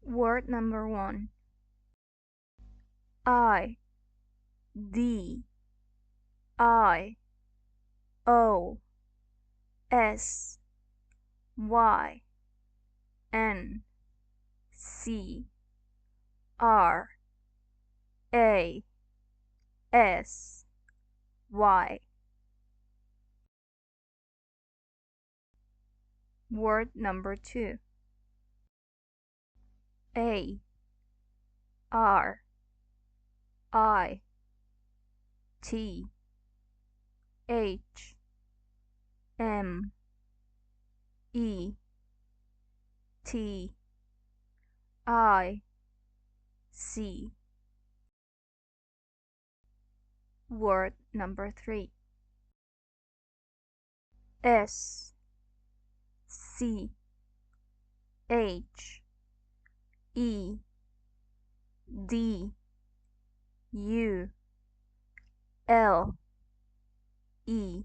Word number 1. I, D, I, O, S, Y, N, C, R, A, S, Y. Word number 2. A, R, I, T, H, M, E, T, I, C. Word number 3. S, C, H, E, D, U, L, E.